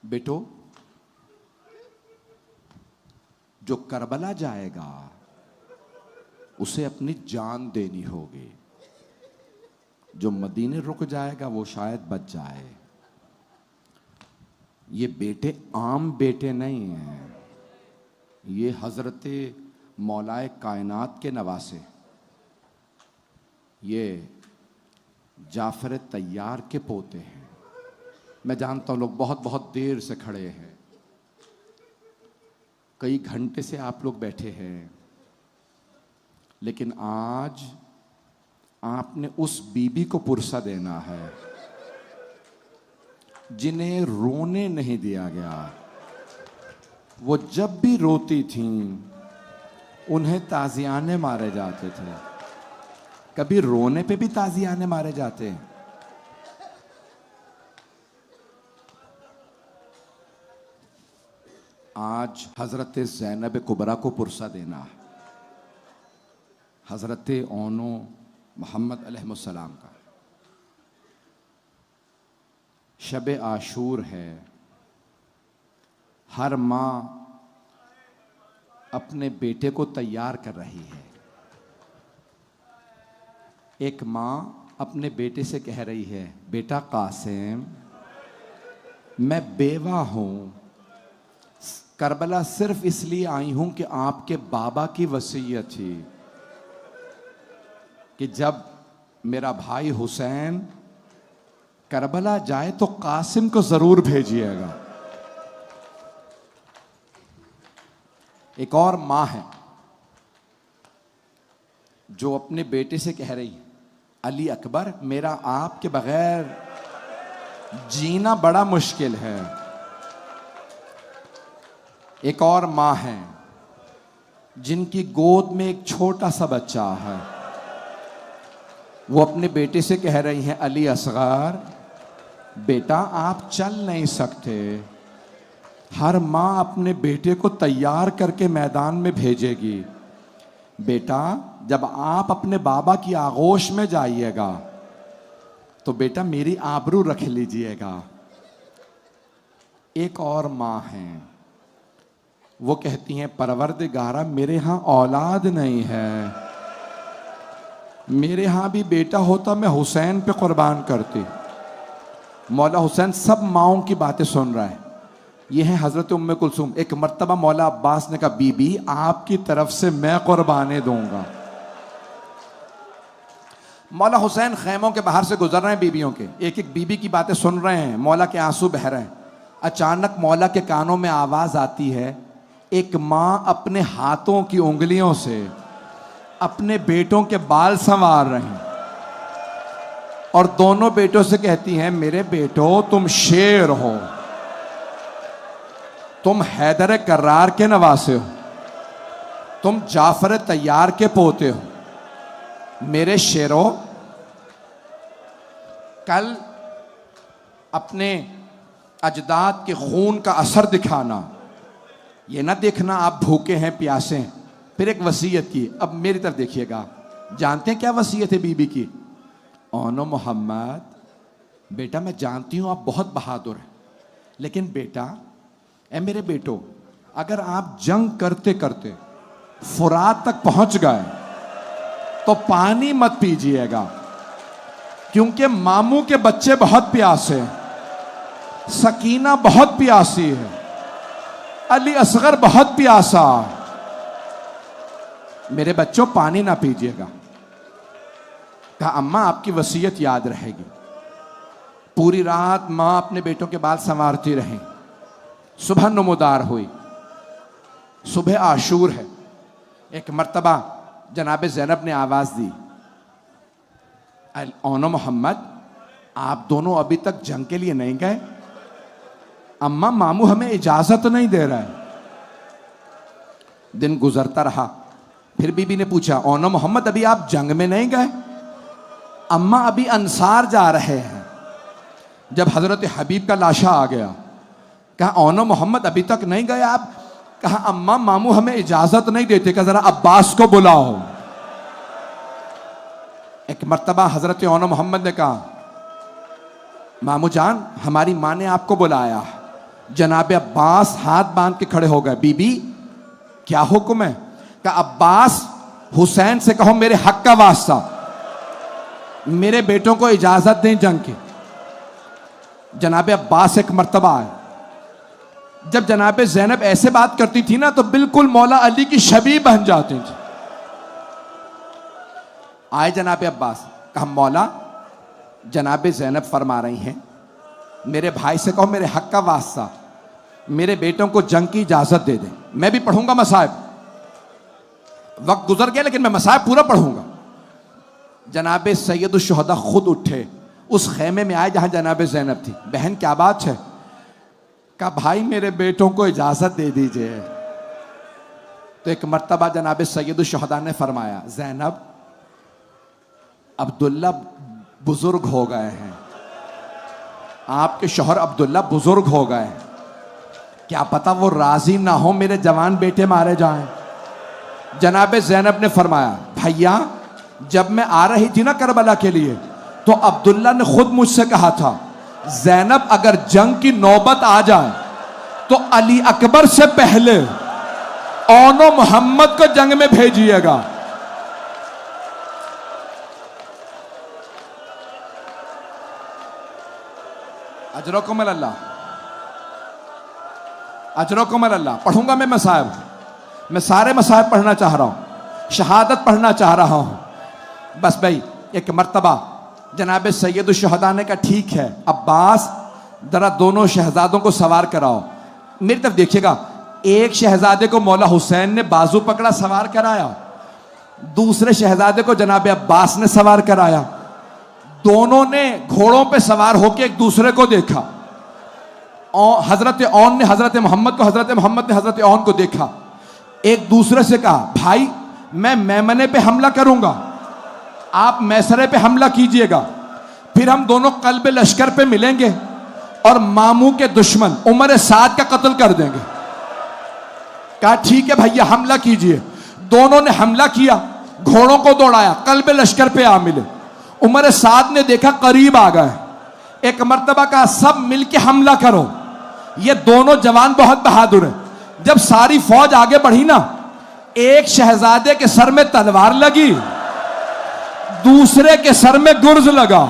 बेटो, जो करबला जाएगा उसे अपनी जान देनी होगी। जो मदीने रुक जाएगा वो शायद बच जाए। ये बेटे आम बेटे नहीं हैं, ये हजरत मौलाए कायनात के नवासे, ये जाफर तैयार के पोते हैं। मैं जानता हूं लोग बहुत बहुत देर से खड़े हैं, कई घंटे से आप लोग बैठे हैं, लेकिन आज आपने उस बीबी को पुरसा देना है जिन्हें रोने नहीं दिया गया। वो जब भी रोती थीं उन्हें ताजियाने मारे जाते थे। कभी रोने पे भी ताजियाने मारे जाते हैं। आज हजरत ज़ैनब कुबरा को पुरसा देना है, हजरत ओनो मोहम्मद अलैहिस्सलाम का। शब आशूर है। हर माँ अपने बेटे को तैयार कर रही है। एक माँ अपने बेटे से कह रही है, बेटा कासिम, मैं बेवा हूं, करबला सिर्फ इसलिए आई हूं कि आपके बाबा की वसीयत थी कि जब मेरा भाई हुसैन करबला जाए तो कासिम को जरूर भेजिएगा। एक और मां है जो अपने बेटे से कह रही है, अली अकबर, मेरा आपके बगैर जीना बड़ा मुश्किल है। एक और मां है जिनकी गोद में एक छोटा सा बच्चा है, वो अपने बेटे से कह रही हैं, अली असगर, बेटा आप चल नहीं सकते। हर माँ अपने बेटे को तैयार करके मैदान में भेजेगी। बेटा जब आप अपने बाबा की आगोश में जाइएगा तो बेटा मेरी आबरू रख लीजिएगा। एक और माँ हैं, वो कहती हैं, परवरदिगारा मेरे यहाँ औलाद नहीं है, मेरे यहाँ भी बेटा होता मैं हुसैन पे कुर्बान करती। मौला हुसैन सब माओं की बातें सुन रहा है। ये है हजरत उम्मे कुलसूम। एक मर्तबा मौला अब्बास ने कहा, बीबी आपकी तरफ से मैं कुर्बानी दूंगा। मौला हुसैन खैमों के बाहर से गुजर रहे हैं, बीबियों के, एक एक बीबी की बातें सुन रहे हैं, मौला के आंसू बह रहे हैं। अचानक मौला के कानों में आवाज आती है, एक माँ अपने हाथों की उंगलियों से अपने बेटों के बाल संवार रहे हैं और दोनों बेटों से कहती हैं, मेरे बेटो तुम शेर हो, तुम हैदर कर्रार के नवासे हो, तुम जाफर तैयार के पोते हो, मेरे शेरों, कल अपने अजदाद के खून का असर दिखाना, ये ना देखना आप भूखे हैं प्यासे हैं। फिर एक वसीयत की, अब मेरी तरफ देखिएगा। जानते हैं क्या वसीयत है बीबी की? ओनो मोहम्मद, बेटा मैं जानती हूं आप बहुत बहादुर हैं, लेकिन बेटा, ए मेरे बेटो, अगर आप जंग करते करते फुरात तक पहुंच गए तो पानी मत पीजिएगा, क्योंकि मामू के बच्चे बहुत प्यासे हैं, सकीना बहुत प्यासी है, अली असगर बहुत प्यासा, मेरे बच्चों पानी ना पीजिएगा। कहा, अम्मा आपकी वसीयत याद रहेगी। पूरी रात मां अपने बेटों के बाल संवारती रही। सुबह नमोदार हुई, सुबह आशूर है। एक मर्तबा जनाब ज़ैनब ने आवाज दी, ओनो मोहम्मद, आप दोनों अभी तक जंग के लिए नहीं गए? अम्मा मामू हमें इजाजत नहीं दे रहा है। दिन गुजरता रहा, फिर बीबी ने पूछा, ओनो मोहम्मद अभी आप जंग में नहीं गए? अम्मा अभी अंसार जा रहे हैं। जब हजरत हबीब का लाशा आ गया, कहा, ओनो मोहम्मद अभी तक नहीं गए आप? कहा, अम्मा मामू हमें इजाजत नहीं देते, कहा जरा अब्बास को बुलाओ। एक मर्तबा हजरत ओन मोहम्मद ने कहा, मामू जान हमारी माँ ने आपको बुलाया। जनाब अब्बास हाथ बांध के खड़े हो गए, बीबी क्या हुक्म है? कहा अब्बास हुसैन से कहो मेरे हक का वास्ता मेरे बेटों को इजाजत दें जंग की। जनाब अब्बास एक मर्तबा आए, जब जनाब ज़ैनब ऐसे बात करती थी ना तो बिल्कुल मौला अली की शबीह बन जाती थी। आए जनाब अब्बास, कहा मौला जनाब ज़ैनब फरमा रही हैं मेरे भाई से कहो मेरे हक का वास्ता मेरे बेटों को जंग की इजाजत दे दें। मैं भी पढ़ूंगा मसाइब, वक्त गुजर गया लेकिन मैं मसाइब पूरा पढ़ूंगा। जनाब सैयद शुहदा खुद उठे, उस खेमे में आए जहां जनाब ज़ैनब थी। बहन क्या बात है? कहा भाई मेरे बेटों को इजाजत दे दीजिए। तो एक मर्तबा जनाब सैयद शुहदा ने फरमाया, ज़ैनब अब्दुल्ला बुजुर्ग हो गए हैं, आपके शौहर अब्दुल्ला बुजुर्ग हो गए हैं, क्या पता वो राजी ना हो मेरे जवान बेटे मारे जाएं। जनाब ज़ैनब ने फरमाया, भैया जब मैं आ रही थी ना करबला के लिए तो अब्दुल्ला ने खुद मुझसे कहा था, ज़ैनब अगर जंग की नौबत आ जाए तो अली अकबर से पहले ओनो मोहम्मद को जंग में भेजिएगा। अजरकुम अल्लाह, अजरकुम अल्लाह। पढ़ूंगा मैं मसाइब, मैं सारे मसाइब पढ़ना चाह रहा हूं, शहादत पढ़ना चाह रहा हूं। बस भाई एक मर्तबा जनाब सैयद शुहदा ने कहा ठीक है अब्बास जरा दोनों शहजादों को सवार कराओ। मेरी तरफ देखिएगा, एक शहजादे को मौला हुसैन ने बाजू पकड़ा सवार कराया, दूसरे शहजादे को जनाब अब्बास ने सवार कराया। दोनों ने घोड़ों पे सवार होकर एक दूसरे को देखा। और हजरत ओन ने हजरत मोहम्मद को, हजरत मोहम्मद ने हजरत ओन को देखा। एक दूसरे से कहा, भाई मैं मैमने पे हमला करूंगा, आप मैसरे पे हमला कीजिएगा, फिर हम दोनों कल्ब लश्कर पे मिलेंगे और मामू के दुश्मन उमर साद का कत्ल कर देंगे। कहा ठीक है भैया हमला कीजिए। दोनों ने हमला किया, घोड़ों को दौड़ाया, कल्ब लश्कर पे आ मिले। उमर साद ने देखा करीब आ गए, एक मर्तबा कहा सब मिलके हमला करो, ये दोनों जवान बहुत बहादुर हैं। जब सारी फौज आगे बढ़ी ना, एक शहजादे के सर में तलवार लगी, दूसरे के सर में गुर्ज लगा।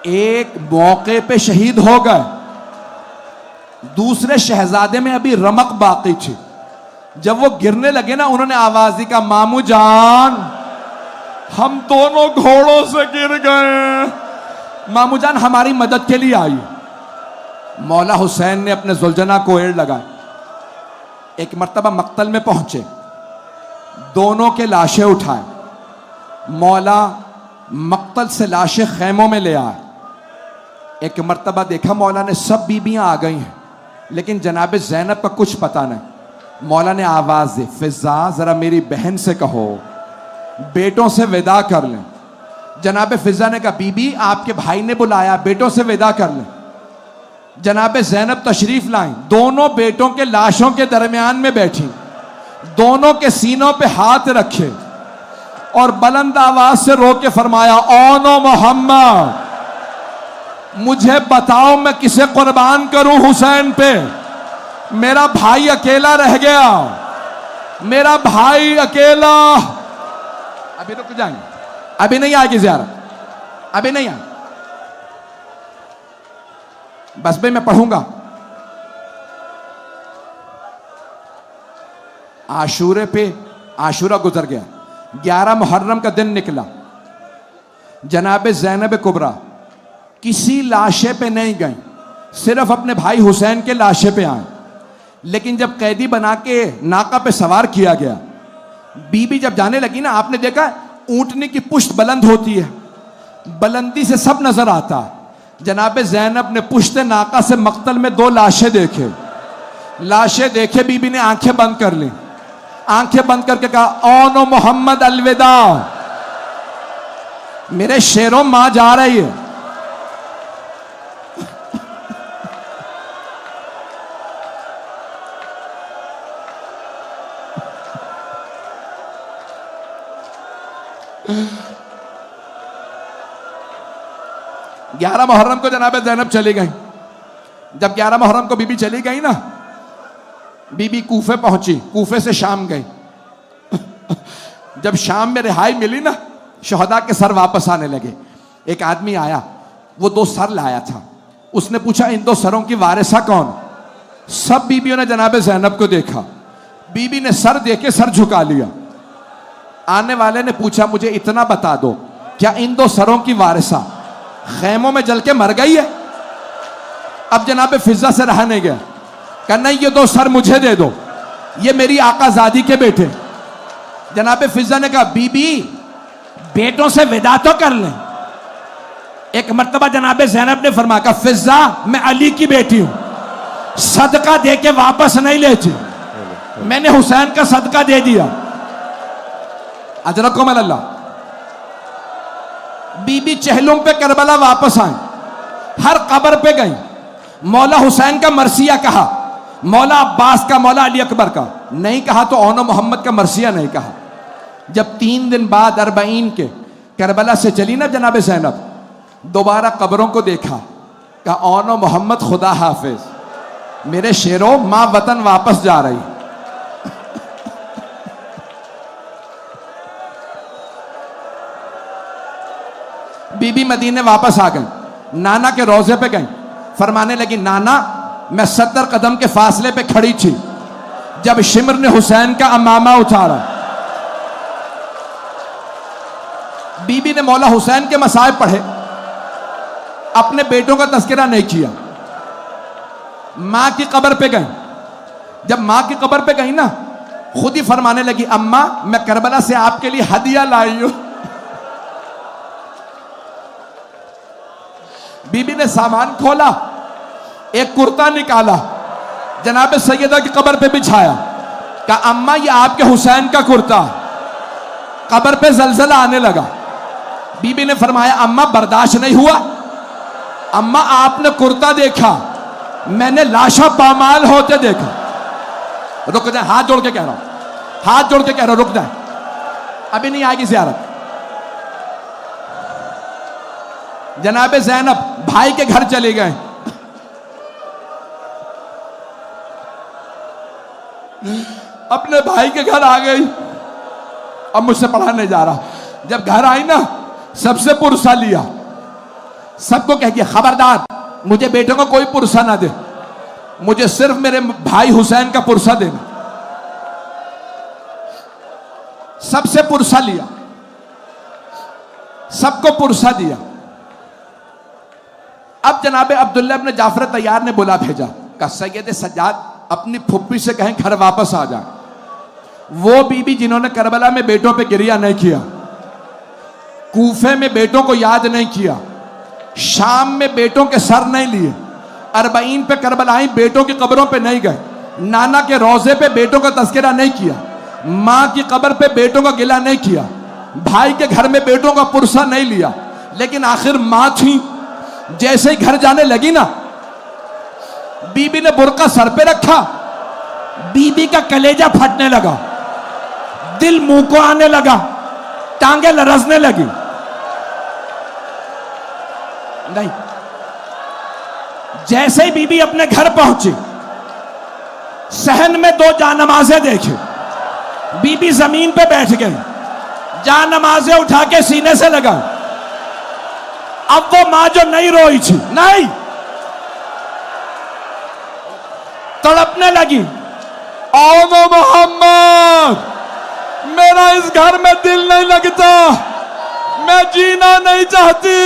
एक मौके पे शहीद हो गए, दूसरे शहजादे में अभी रमक बाकी थी। जब वो गिरने लगे ना, उन्होंने आवाज दी, का मामू जान हम दोनों घोड़ों से गिर गए, मामू जान हमारी मदद के लिए आई। मौला हुसैन ने अपने जुलझना को एड़ लगाए। एक मर्तबा मक्तल में पहुंचे, दोनों के लाशें उठाए, मौला मक्तल से लाशें खैमों में ले आए। एक मर्तबा देखा मौला ने सब बीबियां आ गई हैं, लेकिन जनाब ज़ैनब का कुछ पता नहीं। मौला ने आवाज दी, फिजा जरा मेरी बहन से कहो बेटों से विदा कर लें। जनाब फिजा ने कहा, बीबी आपके भाई ने बुलाया, बेटों से विदा कर लें। जनाब ज़ैनब तशरीफ लाई, दोनों बेटों के लाशों के दरमियान में बैठी, दोनों के सीनों पे हाथ रखे और बुलंद आवाज से रो के फरमाया, ओनो मोहम्मद मुझे बताओ मैं किसे कुर्बान करूं हुसैन पे? मेरा भाई अकेला रह गया, मेरा भाई अकेला। अभी रुक जाएंगे, अभी नहीं आएगी ज़ियारत, अभी नहीं आए, बस भाई मैं पढ़ूंगा। आशूरे पे, आशूरा गुजर गया, 11 मुहर्रम का दिन निकला। जनाब ज़ैनब कुबरा किसी लाशे पे नहीं गई, सिर्फ अपने भाई हुसैन के लाशे पे आए। लेकिन जब कैदी बना के नाका पे सवार किया गया, बीबी जब जाने लगी ना, आपने देखा ऊंटनी की पुश्त बुलंद होती है, बुलंदी से सब नजर आता। जनाब ज़ैनब ने पुश्त नाका से मक्तल में 2 लाशें देखे, लाशें देखे बीबी ने आंखें बंद कर ली, आंखें बंद करके कहा, ओनो मोहम्मद अलविदा, मेरे शेरों मां जा रही है। 11 मुहर्रम को जनाब ज़ैनब चली गई। जब 11 मुहर्रम को बीबी चली गई ना, बीबी कूफे पहुंची, कूफे से शाम गई। जब शाम में रिहाई मिली ना, शहदा के सर वापस आने लगे। एक आदमी आया, वो 2 सर लाया था। उसने पूछा इन 2 सरों की वारिसा कौन? सब बीबियों ने जनाब ज़ैनब को देखा। बीबी ने सर देके सर झुका लिया। आने वाले ने पूछा मुझे इतना बता दो, क्या इन 2 सरों की वारिसा खैमों में जल के मर गई है? अब जनाब फिजा से रहा नहीं गया, कहा नहीं ये 2 सर मुझे दे दो, ये मेरी आकाजादी के बेटे। जनाब फिजा ने कहा बीबी बेटों से विदा तो कर लें। एक मर्तबा जनाब ज़ैनब ने फरमाया कहा फिजा मैं अली की बेटी हूं, सदका दे के वापस नहीं लेती, मैंने हुसैन का सदका दे दिया। अजरकुम अल्लाह। बीबी चहलों पे करबला वापस आए, हर कब्र पे गई, मौला हुसैन का मरसिया कहा, मौला अब्बास का, मौला अली अकबर का नहीं कहा, तो औनो मोहम्मद का मरसिया नहीं कहा। जब 3 दिन बाद 40 के करबला से चली ना जनाब ज़ैनब, दोबारा कब्रों को देखा, कहा औनो मोहम्मद खुदा हाफिज, मेरे शेरों मां वतन वापस जा रही। बीबी मदीने वापस आ गई, नाना के रोजे पे गई, फरमाने लगी नाना मैं 70 कदम के फासले पे खड़ी थी जब शिमर ने हुसैन का अमामा उतारा। बीबी ने मौला हुसैन के मसाइब पढ़े, अपने बेटों का तस्करा नहीं किया। मां की कब्र पे गई, जब मां की कब्र पे गई ना, खुद ही फरमाने लगी अम्मा मैं करबला से आपके लिए हदिया लाई हूं। बीबी ने सामान खोला, एक कुर्ता निकाला, जनाब सैयदा की कब्र पे बिछाया, कहा अम्मा ये आपके हुसैन का कुर्ता। कब्र पे जलजला आने लगा। बीबी ने फरमाया अम्मा बर्दाश्त नहीं हुआ, अम्मा आपने कुर्ता देखा, मैंने लाशा पामाल होते देखा। रुक जाए, हाथ जोड़ के कह रहा हूं, हाथ जोड़ के कह रहा हूं, रुक जाए, अभी नहीं आएगी ज़ियारत। जनाब ज़ैनब भाई के घर चले गए। अपने भाई के घर आ गई, अब मुझसे पढ़ा नहीं जा रहा। जब घर आई ना, सबसे पुरसा लिया, सबको कह दिया खबरदार मुझे बेटे को कोई पुरसा ना दे, मुझे सिर्फ मेरे भाई हुसैन का पुरसा देना। सबसे पुरसा लिया, सबको पुरसा दिया। अब जनाबे अब्दुल्ला इब्न जाफर तैयार ने बुला भेजा, कहा सैयद सज्जाद अपनी फुप्पी से कहें घर वापस आ जाए। वो बीबी जिन्होंने करबला में बेटों पे गिरिया नहीं किया, कूफे में बेटों को याद नहीं किया, शाम में बेटों के सर नहीं लिए, 40 पे करबलाई बेटों की कब्रों पे नहीं गए, नाना के रोजे पे बेटों का तस्करा नहीं किया, माँ की कब्र पे बेटों का गिला नहीं किया, भाई के घर में बेटों का पुरसा नहीं लिया, लेकिन आखिर माँ थी। जैसे ही घर जाने लगी ना, बीबी ने बुर्का सर पे रखा, बीबी का कलेजा फटने लगा, दिल मुंह को आने लगा, टांगे लरसने लगी। नहीं, जैसे ही बीबी अपने घर पहुंची, सहन में 2 जानमाजें देखी, बीबी जमीन पे बैठ गई, जानमाजें उठा के सीने से लगा। अब वो मां जो नहीं रोई थी, नहीं, तड़पने लगी, ओ मोहम्मद मेरा इस घर में दिल नहीं लगता, मैं जीना नहीं चाहती।